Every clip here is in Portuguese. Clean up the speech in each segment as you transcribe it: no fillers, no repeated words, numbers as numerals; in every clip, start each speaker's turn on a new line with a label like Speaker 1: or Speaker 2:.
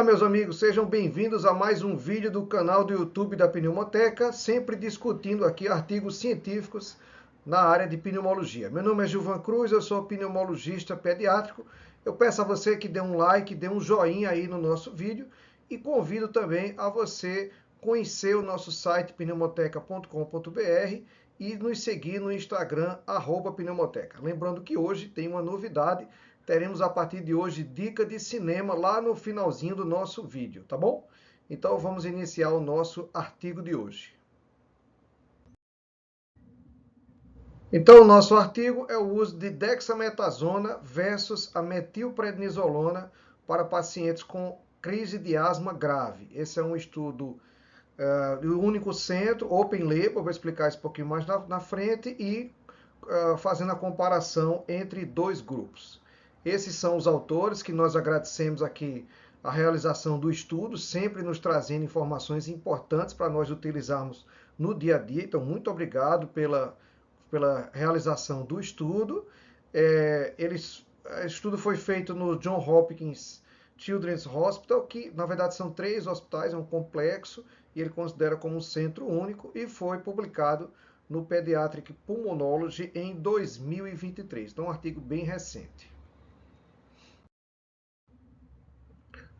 Speaker 1: Olá, meus amigos, sejam bem-vindos a mais um vídeo do canal do YouTube da Pneumoteca, sempre discutindo aqui artigos científicos na área de pneumologia. Meu nome é Gilvan Cruz, eu sou pneumologista pediátrico. Eu peço a você que dê um like, dê um joinha aí no nosso vídeo e convido também a você conhecer o nosso site pneumoteca.com.br e nos seguir no Instagram, @pneumoteca. Lembrando que hoje tem uma novidade. Teremos a partir de hoje dica de cinema lá no finalzinho do nosso vídeo, tá bom? Então vamos iniciar o nosso artigo de hoje. Então o nosso artigo é o uso de dexametasona versus a metilprednisolona para pacientes com crise de asma grave. Esse é um estudo do único centro, open label, vou explicar isso um pouquinho mais na frente, e fazendo a comparação entre dois grupos. Esses são os autores que nós agradecemos aqui a realização do estudo, sempre nos trazendo informações importantes para nós utilizarmos no dia a dia. Então, muito obrigado pela realização do estudo. O estudo foi feito no John Hopkins Children's Hospital, que na verdade são 3 hospitais, é um complexo, e ele considera como um centro único, e foi publicado no Pediatric Pulmonology em 2023. Então, um artigo bem recente.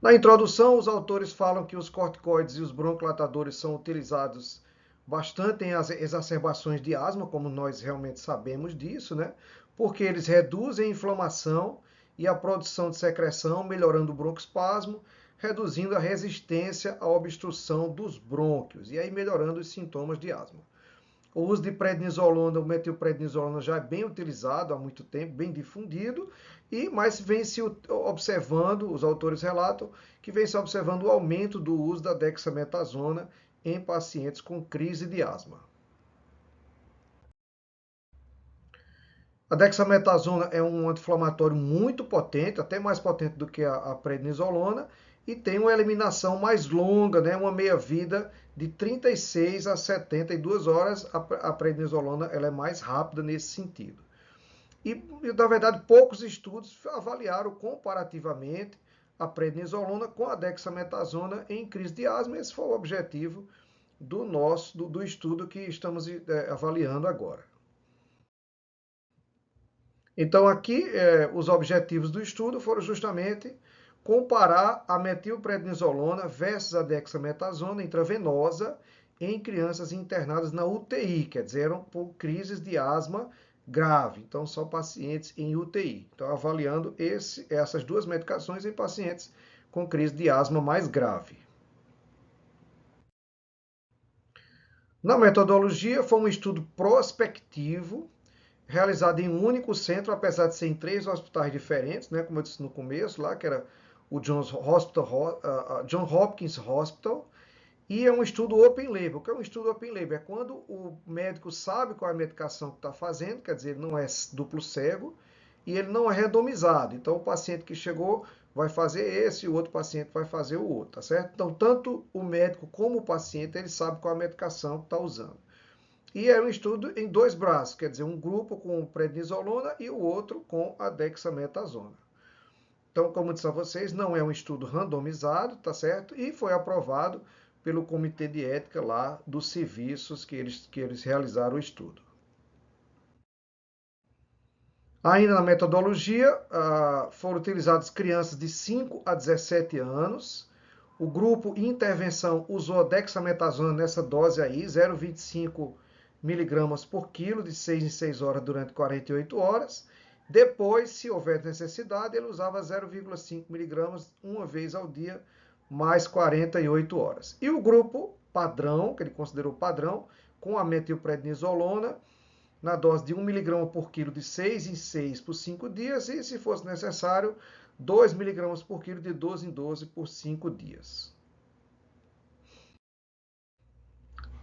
Speaker 1: Na introdução, os autores falam que os corticoides e os broncodilatadores são utilizados bastante em exacerbações de asma, como nós realmente sabemos disso, né? Porque eles reduzem a inflamação e a produção de secreção, melhorando o broncoespasmo, reduzindo a resistência à obstrução dos brônquios e aí melhorando os sintomas de asma. O uso de prednisolona, o metilprednisolona, já é bem utilizado há muito tempo, bem difundido, mas vem se observando, os autores relatam, que vem se observando o aumento do uso da dexametasona em pacientes com crise de asma. A dexametasona é um anti-inflamatório muito potente, até mais potente do que a prednisolona, e tem uma eliminação mais longa, né? Uma meia-vida de 36 a 72 horas. A prednisolona ela é mais rápida nesse sentido. E, na verdade, poucos estudos avaliaram comparativamente a prednisolona com a dexametasona em crise de asma. Esse foi o objetivo do estudo que estamos avaliando agora. Então, aqui, os objetivos do estudo foram justamente comparar a metilprednisolona versus a dexametasona intravenosa em crianças internadas na UTI, quer dizer, eram por crises de asma grave. Então, são pacientes em UTI. Então, avaliando essas duas medicações em pacientes com crise de asma mais grave. Na metodologia, foi um estudo prospectivo, realizado em um único centro, apesar de ser em 3 hospitais diferentes, né, como eu disse no começo, lá, que era o John Hopkins Hospital, e é um estudo open label. O que é um estudo open label? É quando o médico sabe qual é a medicação que está fazendo, quer dizer, ele não é duplo cego, e ele não é randomizado. Então, o paciente que chegou vai fazer esse, e o outro paciente vai fazer o outro, tá certo? Então, tanto o médico como o paciente, ele sabe qual é a medicação que está usando. E é um estudo em 2 braços, quer dizer, um grupo com prednisolona e o outro com a dexametasona. Então, como disse a vocês, não é um estudo randomizado, tá certo? E foi aprovado pelo Comitê de Ética lá dos serviços que eles realizaram o estudo. Ainda na metodologia, foram utilizadas crianças de 5 a 17 anos. O grupo intervenção usou a dexametasona nessa dose aí, 0,25 miligramas por quilo, de 6 em 6 horas durante 48 horas. Depois, se houver necessidade, ele usava 0,5 miligramas uma vez ao dia, mais 48 horas. E o grupo padrão, que ele considerou padrão, com a metilprednisolona, na dose de 1 miligrama por quilo de 6 em 6 por 5 dias, e, se fosse necessário, 2 miligramas por quilo de 12 em 12 por 5 dias.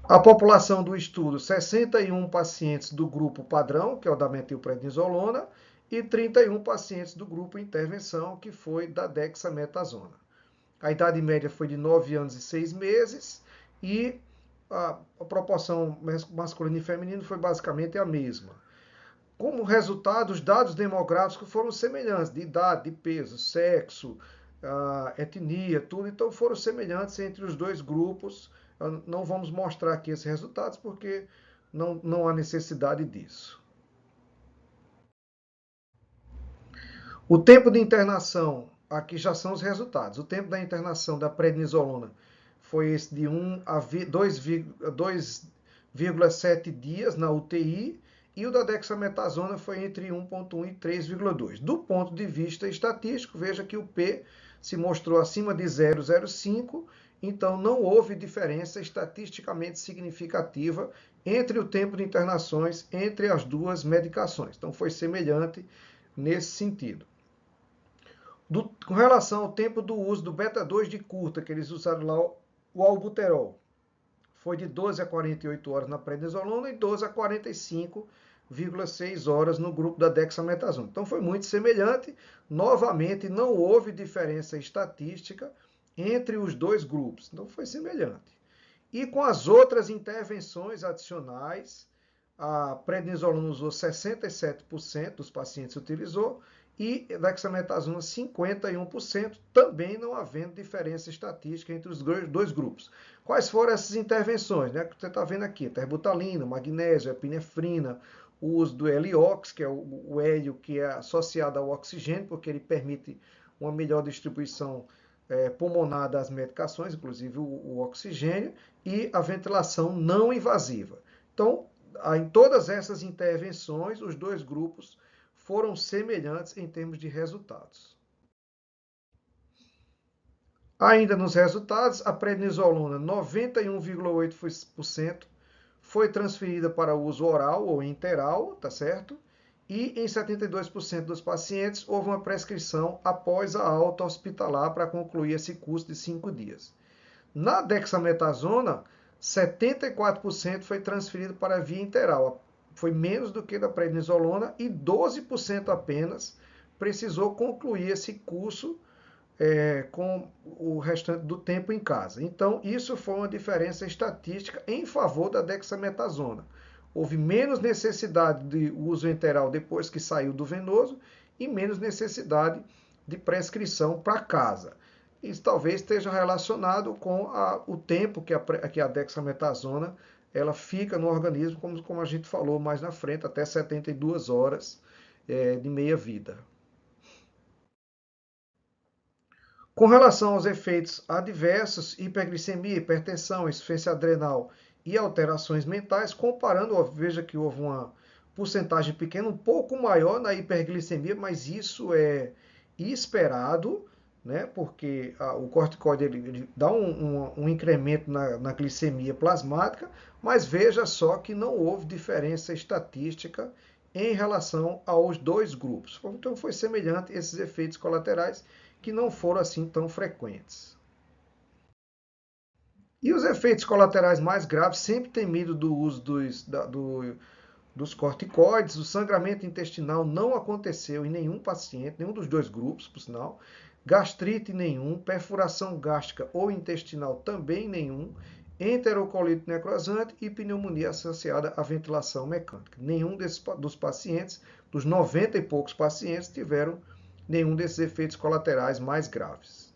Speaker 1: A população do estudo, 61 pacientes do grupo padrão, que é o da metilprednisolona, e 31 pacientes do grupo intervenção, que foi da dexametasona. A idade média foi de 9 anos e 6 meses, e a proporção masculina e feminina foi basicamente a mesma. Como resultado, os dados demográficos foram semelhantes, de idade, de peso, sexo, a etnia, tudo, então foram semelhantes entre os dois grupos. Não vamos mostrar aqui esses resultados porque não há necessidade disso. O tempo de internação, aqui já são os resultados. O tempo da internação da prednisolona foi esse de 1 a 2,7 dias na UTI, e o da dexametasona foi entre 1,1 e 3,2. Do ponto de vista estatístico, veja que o P se mostrou acima de 0,05, então não houve diferença estatisticamente significativa entre o tempo de internações entre as duas medicações. Então foi semelhante nesse sentido. Com relação ao tempo do uso do beta-2 de curta, que eles usaram lá o albuterol, foi de 12 a 48 horas na prednisolona e 12 a 45,6 horas no grupo da dexametasona. Então foi muito semelhante. Novamente, não houve diferença estatística entre os dois grupos. Então foi semelhante. E com as outras intervenções adicionais, a prednisolona usou 67% dos pacientes utilizou e dexametasona 51%, também não havendo diferença estatística entre os dois grupos. Quais foram essas intervenções? Né? Você está vendo aqui, terbutalina, magnésio, epinefrina, o uso do heliox, que é o hélio que é associado ao oxigênio, porque ele permite uma melhor distribuição pulmonar das medicações, inclusive o oxigênio, e a ventilação não invasiva. Então, em todas essas intervenções, os dois grupos foram semelhantes em termos de resultados. Ainda nos resultados, a prednisolona, 91,8% foi transferida para uso oral ou interal, tá certo? E em 72% dos pacientes houve uma prescrição após a alta hospitalar para concluir esse curso de 5 dias. Na dexametasona, 74% foi transferido para a via interal, foi menos do que da prednisolona, e 12% apenas precisou concluir esse curso com o restante do tempo em casa. Então, isso foi uma diferença estatística em favor da dexametasona. Houve menos necessidade de uso enteral depois que saiu do venoso e menos necessidade de prescrição para casa. Isso talvez esteja relacionado com o tempo que a dexametasona ela fica no organismo, como a gente falou mais na frente, até 72 horas de meia-vida. Com relação aos efeitos adversos, hiperglicemia, hipertensão, insuficiência adrenal e alterações mentais, comparando, veja que houve uma porcentagem pequena, um pouco maior na hiperglicemia, mas isso é esperado, né? Porque o corticoide ele dá um incremento na glicemia plasmática, mas veja só que não houve diferença estatística em relação aos dois grupos. Então foi semelhante esses efeitos colaterais que não foram assim tão frequentes. E os efeitos colaterais mais graves sempre temido do uso dos corticoides. O sangramento intestinal não aconteceu em nenhum paciente, nenhum dos dois grupos, por sinal. Gastrite nenhum, perfuração gástrica ou intestinal também nenhum, enterocolite necrosante e pneumonia associada à ventilação mecânica. Nenhum dos pacientes, dos 90 e poucos pacientes, tiveram nenhum desses efeitos colaterais mais graves.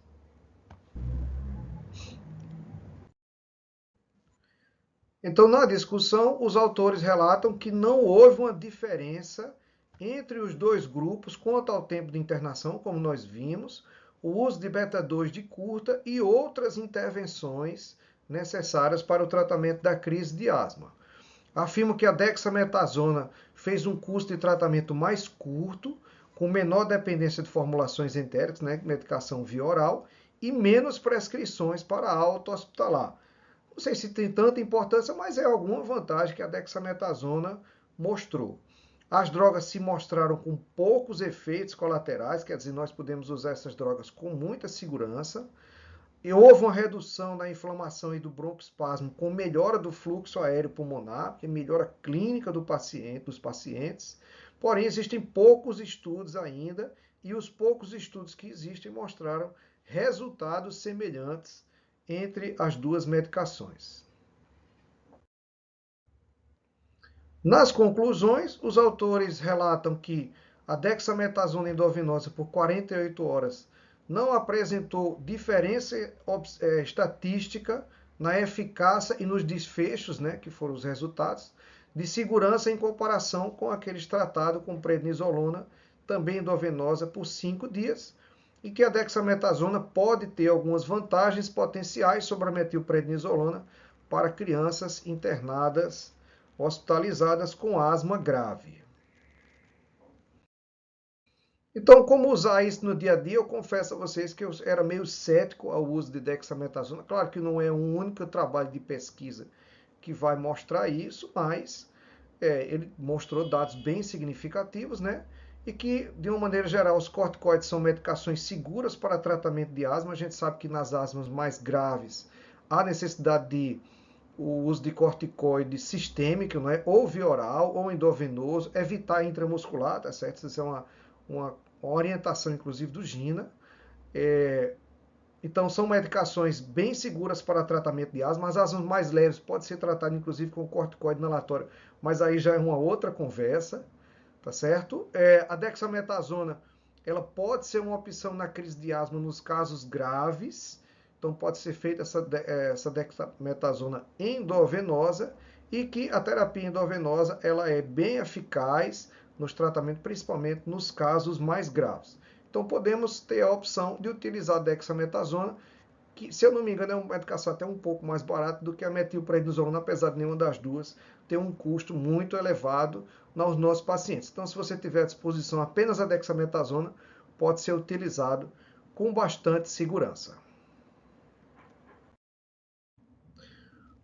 Speaker 1: Então, na discussão, os autores relatam que não houve uma diferença entre os dois grupos quanto ao tempo de internação, como nós vimos, o uso de beta-2 de curta e outras intervenções necessárias para o tratamento da crise de asma. Afirmo que a dexametasona fez um curso de tratamento mais curto, com menor dependência de formulações entéricas, né, medicação via oral, e menos prescrições para alta hospitalar. Não sei se tem tanta importância, mas é alguma vantagem que a dexametasona mostrou. As drogas se mostraram com poucos efeitos colaterais, quer dizer, nós podemos usar essas drogas com muita segurança. E houve uma redução da inflamação e do broncoespasmo com melhora do fluxo aéreo pulmonar, que melhora clínica dos pacientes. Porém, existem poucos estudos ainda, e os poucos estudos que existem mostraram resultados semelhantes entre as duas medicações. Nas conclusões, os autores relatam que a dexametasona endovenosa por 48 horas não apresentou diferença estatística na eficácia e nos desfechos, né, que foram os resultados, de segurança em comparação com aqueles tratados com prednisolona, também endovenosa, por 5 dias, e que a dexametasona pode ter algumas vantagens potenciais sobre a metilprednisolona para crianças internadas, hospitalizadas com asma grave. Então, como usar isso no dia a dia? Eu confesso a vocês que eu era meio cético ao uso de dexametasona. Claro que não é um único trabalho de pesquisa que vai mostrar isso, mas ele mostrou dados bem significativos, né? E que, de uma maneira geral, os corticoides são medicações seguras para tratamento de asma. A gente sabe que nas asmas mais graves há necessidade de o uso de corticoide sistêmico, né? Ou via oral, ou endovenoso, evitar intramuscular, tá certo? Isso é uma orientação, inclusive, do GINA. Então, são medicações bem seguras para tratamento de asma. As asmas mais leves podem ser tratadas, inclusive, com corticoide inalatório, mas aí já é uma outra conversa, tá certo? A dexametasona, ela pode ser uma opção na crise de asma nos casos graves. Então, pode ser feita essa dexametasona endovenosa e que a terapia endovenosa, ela é bem eficaz nos tratamentos, principalmente nos casos mais graves. Então, podemos ter a opção de utilizar a dexametasona, que, se eu não me engano, é uma medicação até um pouco mais barata do que a metilprednisolona, apesar de nenhuma das duas ter um custo muito elevado nos nossos pacientes. Então, se você tiver à disposição apenas a dexametasona, pode ser utilizado com bastante segurança.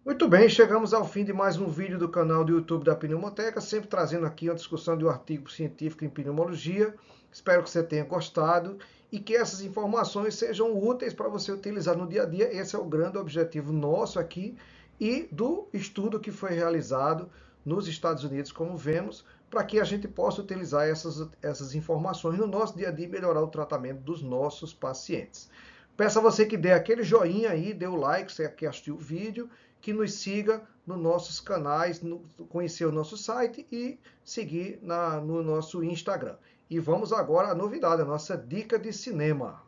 Speaker 1: Muito bem, chegamos ao fim de mais um vídeo do canal do YouTube da Pneumoteca, sempre trazendo aqui uma discussão de um artigo científico em pneumologia. Espero que você tenha gostado e que essas informações sejam úteis para você utilizar no dia a dia. Esse é o grande objetivo nosso aqui e do estudo que foi realizado nos Estados Unidos, como vemos, para que a gente possa utilizar essas informações no nosso dia a dia e melhorar o tratamento dos nossos pacientes. Peço a você que dê aquele joinha aí, dê o like, se que assistiu o vídeo, que nos siga nos nossos canais, conhecer o nosso site e seguir no nosso Instagram. E vamos agora à novidade, a nossa dica de cinema.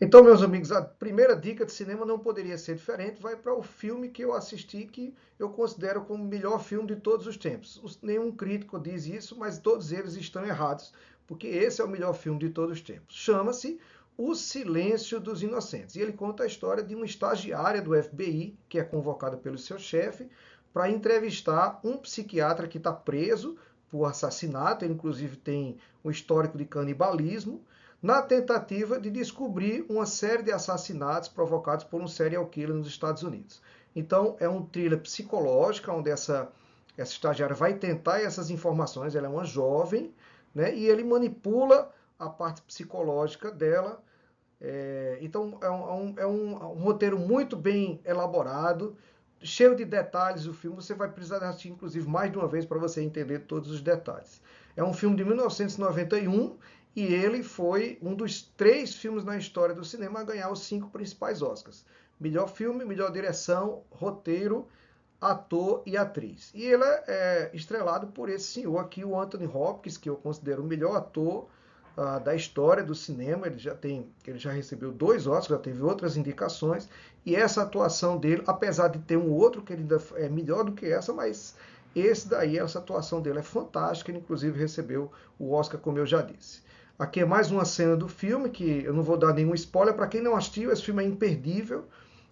Speaker 1: Então, meus amigos, a primeira dica de cinema não poderia ser diferente, vai para o filme que eu assisti, que eu considero como o melhor filme de todos os tempos. Nenhum crítico diz isso, mas todos eles estão errados, porque esse é o melhor filme de todos os tempos. Chama-se O Silêncio dos Inocentes. E ele conta a história de uma estagiária do FBI, que é convocada pelo seu chefe, para entrevistar um psiquiatra que está preso por assassinato, ele inclusive tem um histórico de canibalismo, na tentativa de descobrir uma série de assassinatos provocados por um serial killer nos Estados Unidos. Então, é um thriller psicológico, onde essa estagiária vai tentar essas informações, ela é uma jovem, né, e ele manipula a parte psicológica dela. Então, é um roteiro muito bem elaborado, cheio de detalhes o filme. Você vai precisar assistir, inclusive, mais de uma vez para você entender todos os detalhes. É um filme de 1991 e ele foi um dos 3 filmes na história do cinema a ganhar os 5 principais Oscars. Melhor filme, melhor direção, roteiro, ator e atriz. E ele é estrelado por esse senhor aqui, o Anthony Hopkins, que eu considero o melhor ator da história do cinema. Ele já recebeu 2 Oscars, já teve outras indicações, e essa atuação dele, apesar de ter um outro que ele ainda é melhor do que essa, mas essa atuação dele é fantástica. Ele inclusive recebeu o Oscar, como eu já disse. Aqui é mais uma cena do filme, que eu não vou dar nenhum spoiler. Para quem não assistiu, esse filme é imperdível.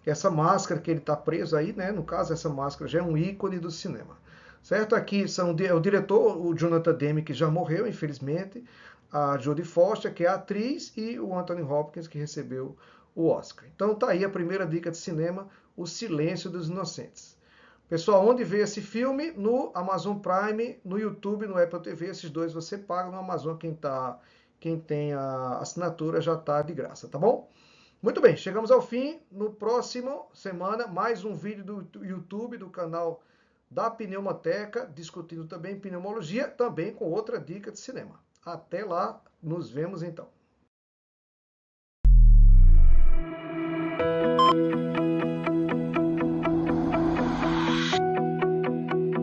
Speaker 1: Essa máscara que ele está preso aí, né? No caso, essa máscara já é um ícone do cinema. Certo? Aqui o diretor, o Jonathan Demme, que já morreu, infelizmente, a Jodie Foster, que é a atriz, e o Anthony Hopkins, que recebeu o Oscar. Então tá aí a primeira dica de cinema, O Silêncio dos Inocentes. Pessoal, onde vê esse filme? No Amazon Prime, no YouTube, no Apple TV. Esses dois você paga. No Amazon, quem tem a assinatura já está de graça, tá bom? Muito bem, chegamos ao fim. No próximo semana, mais um vídeo do YouTube, do canal da Pneumoteca, discutindo também pneumologia, também com outra dica de cinema. Até lá, nos vemos então.